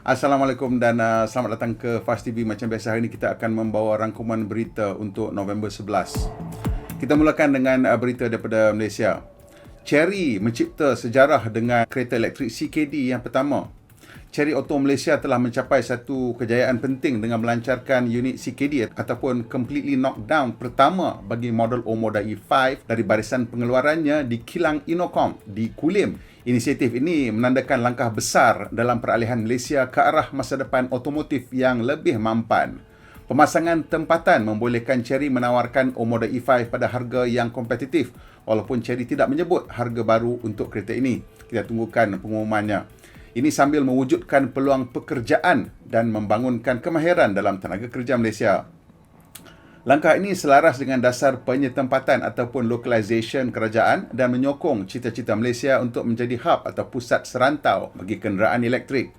Assalamualaikum dan selamat datang ke Fast TV. Macam biasa, hari ini kita akan membawa rangkuman berita untuk November 11. Kita mulakan dengan berita daripada Malaysia. Chery mencipta sejarah dengan kereta elektrik CKD yang pertama. Chery Auto Malaysia telah mencapai satu kejayaan penting dengan melancarkan unit CKD ataupun Completely Knocked Down pertama bagi model Omoda E5 dari barisan pengeluarannya di kilang Innocomm di Kulim. Inisiatif ini menandakan langkah besar dalam peralihan Malaysia ke arah masa depan otomotif yang lebih mampan. Pemasangan tempatan membolehkan Chery menawarkan Omoda E5 pada harga yang kompetitif, walaupun Chery tidak menyebut harga baru untuk kereta ini. Kita tunggukan pengumumannya. Ini sambil mewujudkan peluang pekerjaan dan membangunkan kemahiran dalam tenaga kerja Malaysia. Langkah ini selaras dengan dasar penyetempatan ataupun localization kerajaan dan menyokong cita-cita Malaysia untuk menjadi hub atau pusat serantau bagi kenderaan elektrik.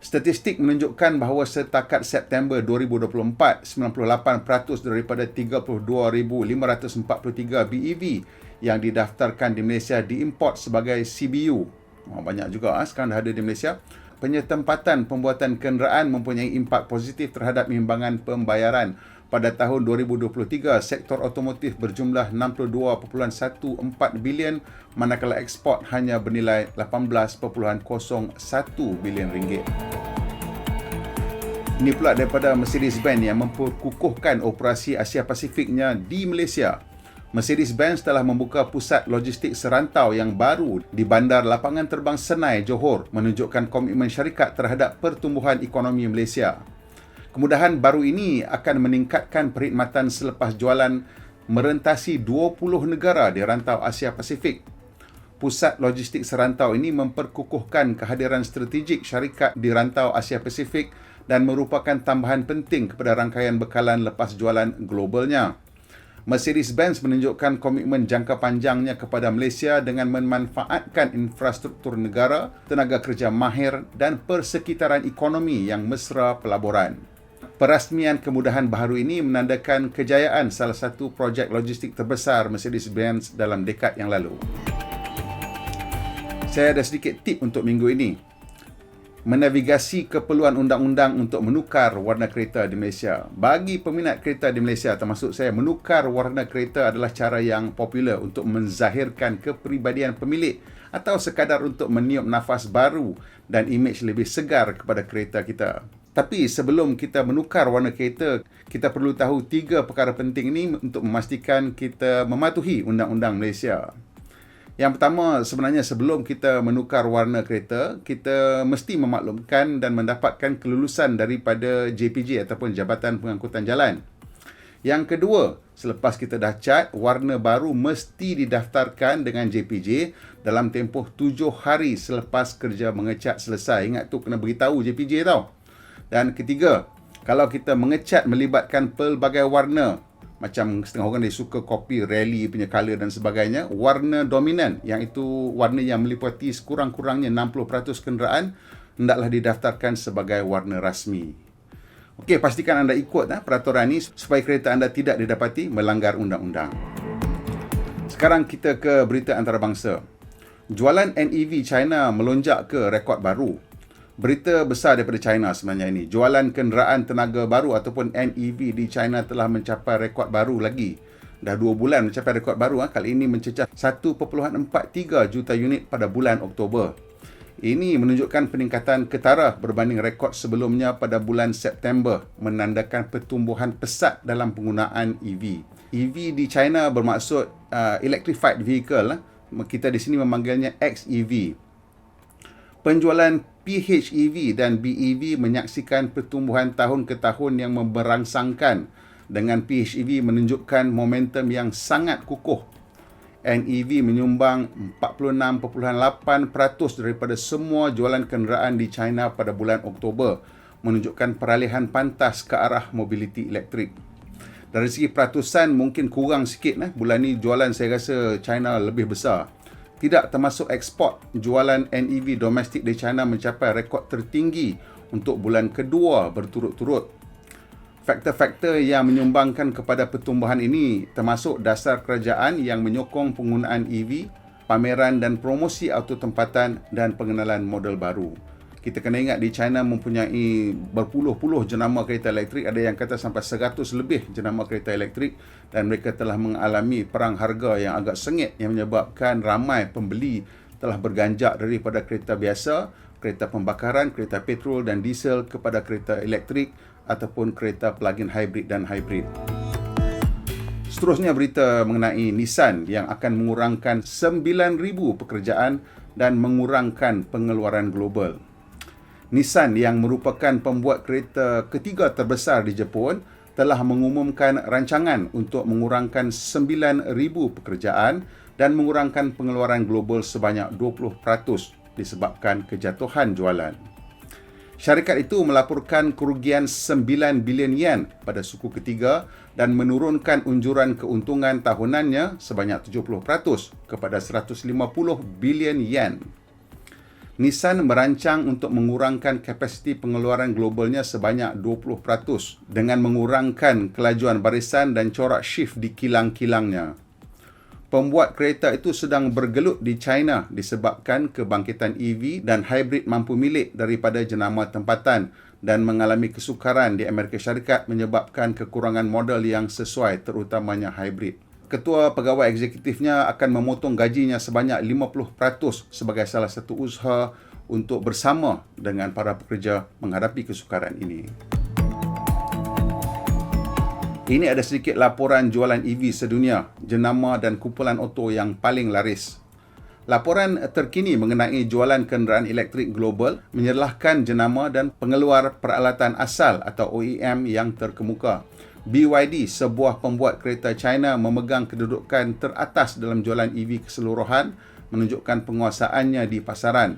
Statistik menunjukkan bahawa setakat September 2024, 98% daripada 32,543 BEV yang didaftarkan di Malaysia diimport sebagai CBU. Banyak juga sekarang dah ada di Malaysia. Penyetempatan pembuatan kenderaan mempunyai impak positif terhadap imbangan pembayaran. Pada tahun 2023, sektor otomotif berjumlah 62.14 bilion, manakala ekspor hanya bernilai 18.01 bilion ringgit. Ini pula daripada Mercedes-Benz yang memperkukuhkan operasi Asia Pasifiknya di Malaysia. Mercedes-Benz telah membuka pusat logistik serantau yang baru di Bandar Lapangan Terbang Senai, Johor, menunjukkan komitmen syarikat terhadap pertumbuhan ekonomi Malaysia. Kemudahan baru ini akan meningkatkan perkhidmatan selepas jualan merentasi 20 negara di rantau Asia Pasifik. Pusat logistik serantau ini memperkukuhkan kehadiran strategik syarikat di rantau Asia Pasifik dan merupakan tambahan penting kepada rangkaian bekalan lepas jualan globalnya. Mercedes-Benz menunjukkan komitmen jangka panjangnya kepada Malaysia dengan memanfaatkan infrastruktur negara, tenaga kerja mahir dan persekitaran ekonomi yang mesra pelaburan. Perasmian kemudahan baharu ini menandakan kejayaan salah satu projek logistik terbesar Mercedes-Benz dalam dekad yang lalu. Saya ada sedikit tip untuk minggu ini. Menavigasi keperluan undang-undang untuk menukar warna kereta di Malaysia. Bagi peminat kereta di Malaysia, termasuk saya, menukar warna kereta adalah cara yang popular untuk menzahirkan kepribadian pemilik atau sekadar untuk meniup nafas baru dan imej lebih segar kepada kereta kita. Tapi sebelum kita menukar warna kereta, kita perlu tahu 3 perkara penting ini untuk memastikan kita mematuhi undang-undang Malaysia. Yang pertama, sebenarnya sebelum kita menukar warna kereta, kita mesti memaklumkan dan mendapatkan kelulusan daripada JPJ ataupun Jabatan Pengangkutan Jalan. Yang kedua, selepas kita dah cat, warna baru mesti didaftarkan dengan JPJ dalam tempoh 7 hari selepas kerja mengecat selesai. Ingat tu, kena beritahu JPJ tau. Dan ketiga, kalau kita mengecat melibatkan pelbagai warna, macam setengah orang dia suka kopi rally punya colour dan sebagainya, warna dominan, yang itu warna yang meliputi sekurang-kurangnya 60% kenderaan, hendaklah didaftarkan sebagai warna rasmi. Okey, pastikan anda ikut peraturan ini supaya kereta anda tidak didapati melanggar undang-undang. Sekarang kita ke berita antarabangsa. Jualan NEV China melonjak ke rekod baru. Berita besar daripada China sebenarnya ini. Jualan kenderaan tenaga baru ataupun NEV di China telah mencapai rekod baru lagi. Dah 2 bulan mencapai rekod baru. Kali ini mencecah 1.43 juta unit pada bulan Oktober. Ini menunjukkan peningkatan ketara berbanding rekod sebelumnya pada bulan September, menandakan pertumbuhan pesat dalam penggunaan EV. EV di China bermaksud electrified vehicle. Kita di sini memanggilnya XEV. Penjualan PHEV dan BEV menyaksikan pertumbuhan tahun ke tahun yang memberangsangkan, dengan PHEV menunjukkan momentum yang sangat kukuh. NEV menyumbang 46.8% daripada semua jualan kenderaan di China pada bulan Oktober, menunjukkan peralihan pantas ke arah mobiliti elektrik. Dari segi peratusan mungkin kurang sikit. Bulan ni jualan saya rasa China lebih besar. Tidak termasuk ekspor, jualan NEV domestik di China mencapai rekod tertinggi untuk bulan kedua berturut-turut. Faktor-faktor yang menyumbangkan kepada pertumbuhan ini termasuk dasar kerajaan yang menyokong penggunaan EV, pameran dan promosi auto tempatan dan pengenalan model baru. Kita kena ingat di China mempunyai berpuluh-puluh jenama kereta elektrik, ada yang kata sampai 100 lebih jenama kereta elektrik, dan mereka telah mengalami perang harga yang agak sengit yang menyebabkan ramai pembeli telah berganjak daripada kereta biasa, kereta pembakaran, kereta petrol dan diesel kepada kereta elektrik ataupun kereta plug-in hybrid dan hybrid. Seterusnya berita mengenai Nissan yang akan mengurangkan 9,000 pekerjaan dan mengurangkan pengeluaran global. Nissan yang merupakan pembuat kereta ketiga terbesar di Jepun telah mengumumkan rancangan untuk mengurangkan 9,000 pekerjaan dan mengurangkan pengeluaran global sebanyak 20% disebabkan kejatuhan jualan. Syarikat itu melaporkan kerugian 9 bilion yen pada suku ketiga dan menurunkan unjuran keuntungan tahunannya sebanyak 70% kepada 150 bilion yen. Nissan merancang untuk mengurangkan kapasiti pengeluaran globalnya sebanyak 20% dengan mengurangkan kelajuan barisan dan corak shift di kilang-kilangnya. Pembuat kereta itu sedang bergelut di China disebabkan kebangkitan EV dan hybrid mampu milik daripada jenama tempatan dan mengalami kesukaran di Amerika Syarikat menyebabkan kekurangan model yang sesuai terutamanya hybrid. Ketua pegawai eksekutifnya akan memotong gajinya sebanyak 50% sebagai salah satu usaha untuk bersama dengan para pekerja menghadapi kesukaran ini. Ini ada sedikit laporan jualan EV sedunia, jenama dan kumpulan auto yang paling laris. Laporan terkini mengenai jualan kenderaan elektrik global menyerlahkan jenama dan pengeluar peralatan asal atau OEM yang terkemuka. BYD, sebuah pembuat kereta China, memegang kedudukan teratas dalam jualan EV keseluruhan, menunjukkan penguasaannya di pasaran.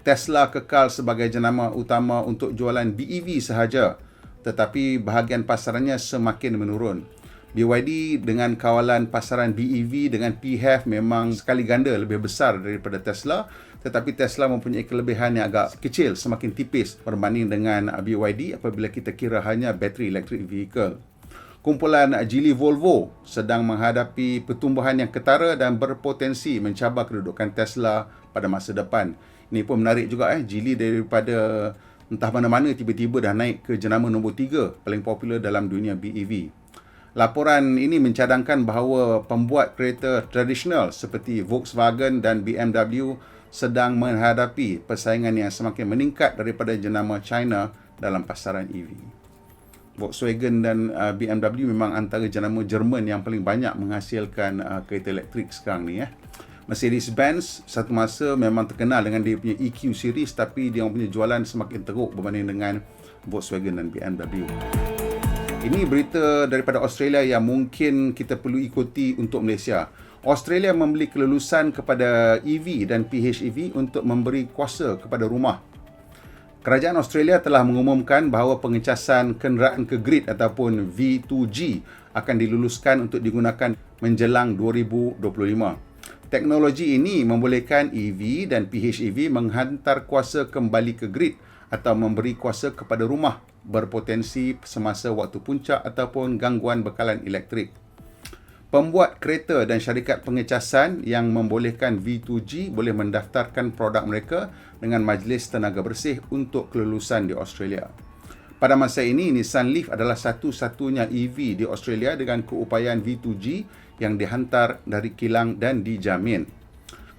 Tesla kekal sebagai jenama utama untuk jualan BEV sahaja, tetapi bahagian pasarannya semakin menurun. BYD dengan kawalan pasaran BEV dengan PHEV memang sekali ganda lebih besar daripada Tesla, tetapi Tesla mempunyai kelebihan yang agak kecil, semakin tipis berbanding dengan BYD apabila kita kira hanya battery electric vehicle. Kumpulan Geely Volvo sedang menghadapi pertumbuhan yang ketara dan berpotensi mencabar kedudukan Tesla pada masa depan. Ini pun menarik juga Geely daripada entah mana-mana tiba-tiba dah naik ke jenama nombor 3 paling popular dalam dunia BEV. Laporan ini mencadangkan bahawa pembuat kereta tradisional seperti Volkswagen dan BMW sedang menghadapi persaingan yang semakin meningkat daripada jenama China dalam pasaran EV. Volkswagen dan BMW memang antara jenama Jerman yang paling banyak menghasilkan kereta elektrik sekarang ni. Mercedes-Benz satu masa memang terkenal dengan dia punya EQ series, tapi dia punya jualan semakin teruk berbanding dengan Volkswagen dan BMW. Ini berita daripada Australia yang mungkin kita perlu ikuti untuk Malaysia. Australia memberi kelulusan kepada EV dan PHEV untuk memberi kuasa kepada rumah. Kerajaan Australia telah mengumumkan bahawa pengecasan kenderaan ke grid ataupun V2G akan diluluskan untuk digunakan menjelang 2025. Teknologi ini membolehkan EV dan PHEV menghantar kuasa kembali ke grid atau memberi kuasa kepada rumah berpotensi semasa waktu puncak ataupun gangguan bekalan elektrik. Pembuat kereta dan syarikat pengecasan yang membolehkan V2G boleh mendaftarkan produk mereka dengan Majlis Tenaga Bersih untuk kelulusan di Australia. Pada masa ini, Nissan Leaf adalah satu-satunya EV di Australia dengan keupayaan V2G yang dihantar dari kilang dan dijamin.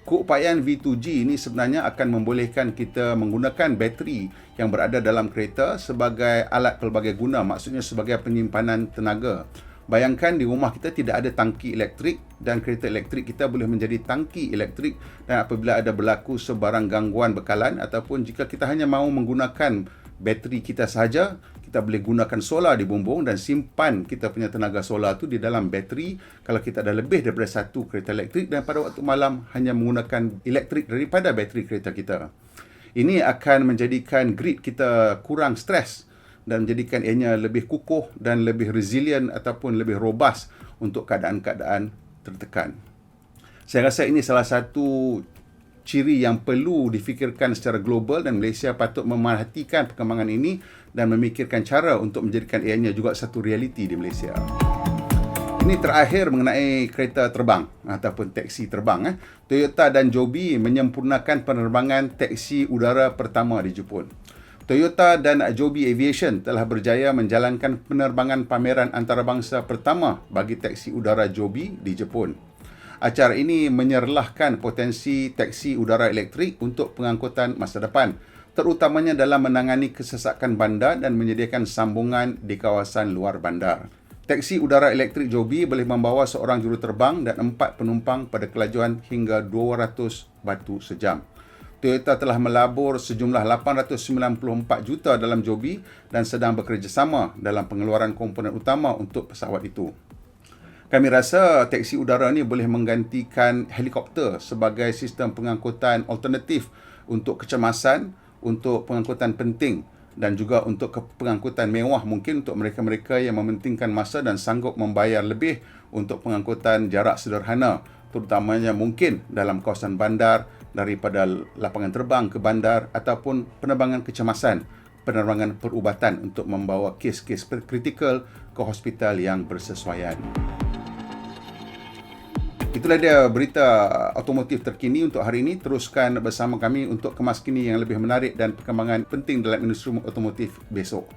Keupayaan V2G ini sebenarnya akan membolehkan kita menggunakan bateri yang berada dalam kereta sebagai alat pelbagai guna, maksudnya sebagai penyimpanan tenaga. Bayangkan di rumah kita tidak ada tangki elektrik dan kereta elektrik kita boleh menjadi tangki elektrik, dan apabila ada berlaku sebarang gangguan bekalan ataupun jika kita hanya mahu menggunakan bateri kita sahaja, kita boleh gunakan solar di bumbung dan simpan kita punya tenaga solar tu di dalam bateri kalau kita ada lebih daripada satu kereta elektrik, dan pada waktu malam hanya menggunakan elektrik daripada bateri kereta kita. Ini akan menjadikan grid kita kurang stres dan menjadikan ianya lebih kukuh dan lebih resilient ataupun lebih robust untuk keadaan-keadaan tertekan. Saya rasa ini salah satu ciri yang perlu difikirkan secara global, dan Malaysia patut memerhatikan perkembangan ini dan memikirkan cara untuk menjadikan ianya juga satu realiti di Malaysia. Ini Ini terakhir mengenai kereta terbang ataupun teksi terbang. Toyota dan Joby menyempurnakan penerbangan teksi udara pertama di Jepun. Toyota dan Joby Aviation telah berjaya menjalankan penerbangan pameran antarabangsa pertama bagi teksi udara Joby di Jepun. Acara ini menyerlahkan potensi teksi udara elektrik untuk pengangkutan masa depan, terutamanya dalam menangani kesesakan bandar dan menyediakan sambungan di kawasan luar bandar. Teksi udara elektrik Joby boleh membawa seorang juruterbang dan 4 penumpang pada kelajuan hingga 200 batu sejam. Toyota telah melabur sejumlah 894 juta dalam Joby dan sedang bekerjasama dalam pengeluaran komponen utama untuk pesawat itu. Kami rasa teksi udara ini boleh menggantikan helikopter sebagai sistem pengangkutan alternatif untuk kecemasan, untuk pengangkutan penting dan juga untuk pengangkutan mewah, mungkin untuk mereka-mereka yang mementingkan masa dan sanggup membayar lebih untuk pengangkutan jarak sederhana, terutamanya mungkin dalam kawasan bandar, daripada lapangan terbang ke bandar ataupun penerbangan kecemasan, penerbangan perubatan untuk membawa kes-kes kritikal ke hospital yang bersesuaian. Itulah dia berita otomotif terkini untuk hari ini. Teruskan bersama kami untuk kemas kini yang lebih menarik dan perkembangan penting dalam industri otomotif besok.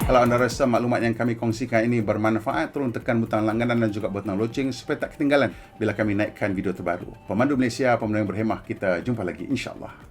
Kalau anda rasa maklumat yang kami kongsikan ini bermanfaat, tolong tekan butang langganan dan juga butang loceng supaya tak ketinggalan bila kami naikkan video terbaru. Pemandu Malaysia, pemandu yang berhemah, kita jumpa lagi insya-Allah.